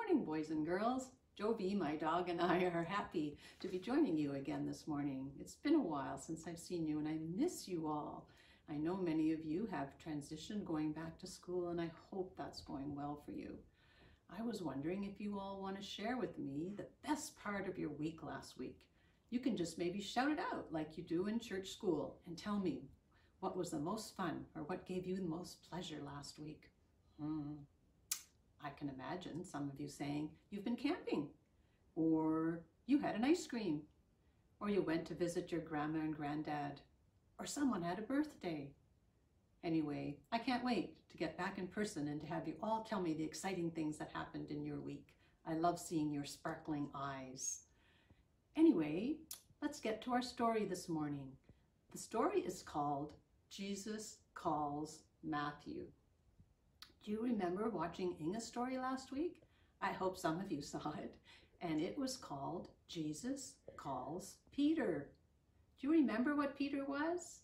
morning, boys and girls. Jovi, my dog, and I are happy to be joining you again this morning. It's been a while since I've seen you and I miss you all. I know many of you have transitioned going back to school and I hope that's going well for you. I was wondering if you all want to share with me the best part of your week last week. You can just maybe shout it out like you do in church school and tell me what was the most fun or what gave you the most pleasure last week. I can imagine some of you saying you've been camping, or you had an ice cream, or you went to visit your grandma and granddad, or someone had a birthday. Anyway, I can't wait to get back in person and to have you all tell me the exciting things that happened in your week. I love seeing your sparkling eyes. Anyway, let's get to our story this morning. The story is called Jesus Calls Matthew. Do you remember watching Inga's story last week? I hope some of you saw it. And it was called Jesus Calls Peter. Do you remember what Peter was?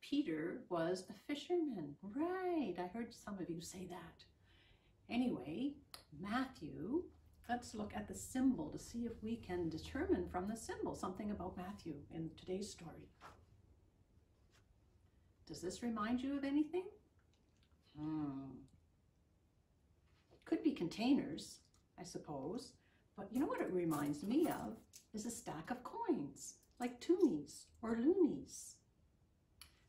Peter was a fisherman. Right, I heard some of you say that. Anyway, Matthew, let's look at the symbol to see if we can determine from the symbol something about Matthew in today's story. Does this remind you of anything? Could be containers, I suppose. But you know what it reminds me of is a stack of coins, like toonies or loonies.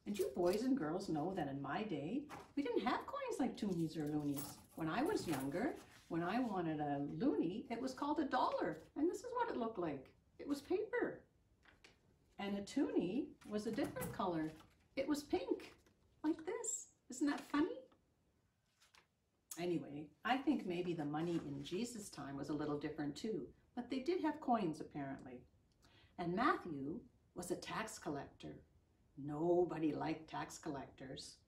And you boys and girls know that in my day, we didn't have coins like toonies or loonies. When I was younger, when I wanted a loonie, it was called $1. And this is what it looked like. It was paper. And a toonie was a different color. It was pink, like this. Isn't that funny? Anyway, I think maybe the money in Jesus' time was a little different too, but they did have coins apparently. And Matthew was a tax collector. Nobody liked tax collectors.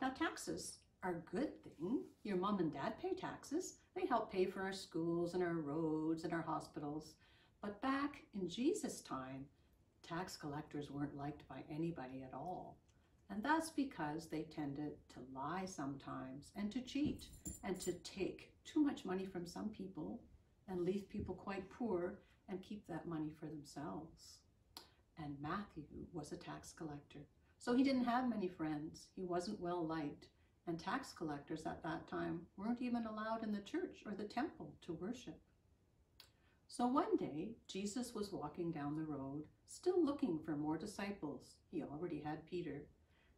Now taxes are a good thing. Your mom and dad pay taxes. They help pay for our schools and our roads and our hospitals. But back in Jesus' time, tax collectors weren't liked by anybody at all. And that's because they tended to lie sometimes and to cheat and to take too much money from some people and leave people quite poor and keep that money for themselves. And Matthew was a tax collector. So he didn't have many friends. He wasn't well liked. And tax collectors at that time weren't even allowed in the church or the temple to worship. So one day, Jesus was walking down the road, still looking for more disciples. He already had Peter.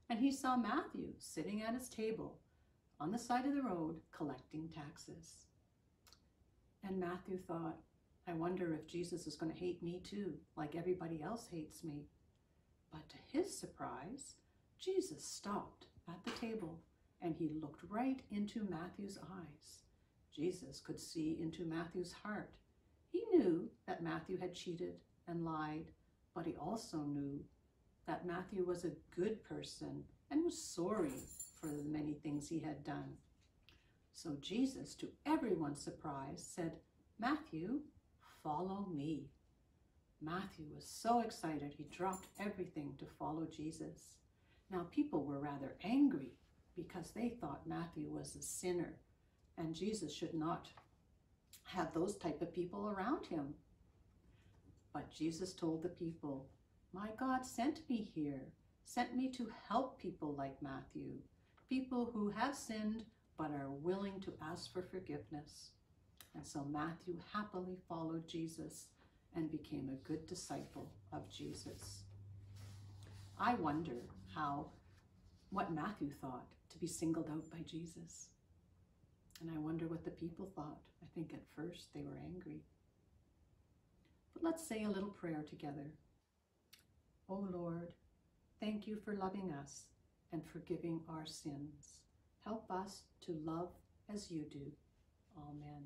And he saw Matthew sitting at his table on the side of the road collecting taxes. And Matthew thought, I wonder if Jesus is going to hate me too, like everybody else hates me. But to his surprise, Jesus stopped at the table and he looked right into Matthew's eyes. Jesus could see into Matthew's heart. He knew that Matthew had cheated and lied, but he also knew that Matthew was a good person and was sorry for the many things he had done. So Jesus, to everyone's surprise, said, Matthew, follow me. Matthew was so excited he dropped everything to follow Jesus. Now people were rather angry because they thought Matthew was a sinner and Jesus should not have those type of people around him. But Jesus told the people, my God sent me here, sent me to help people like Matthew, people who have sinned but are willing to ask for forgiveness. And so Matthew happily followed Jesus and became a good disciple of Jesus. I wonder what Matthew thought to be singled out by Jesus. And I wonder what the people thought. I think at first they were angry. But let's say a little prayer together. Oh Lord, thank you for loving us and forgiving our sins. Help us to love as you do. Amen.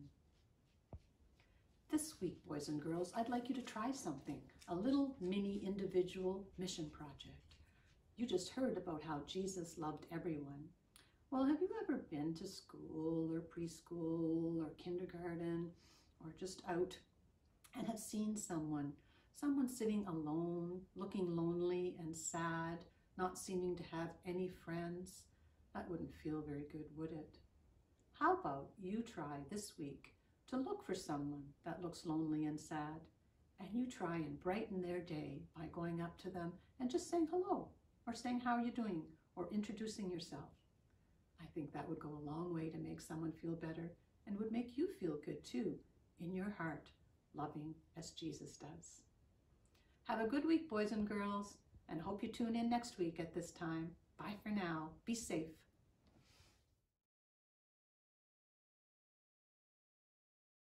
This week, boys and girls, I'd like you to try something, a little mini individual mission project. You just heard about how Jesus loved everyone. Well, have you ever been to school or preschool or kindergarten or just out and have seen someone sitting alone, looking lonely and sad, not seeming to have any friends? That wouldn't feel very good, would it? How about you try this week to look for someone that looks lonely and sad, and you try and brighten their day by going up to them and just saying hello, or saying how are you doing, or introducing yourself. I think that would go a long way to make someone feel better and would make you feel good too, in your heart, loving as Jesus does. Have a good week, boys and girls, and hope you tune in next week at this time. Bye for now. Be safe.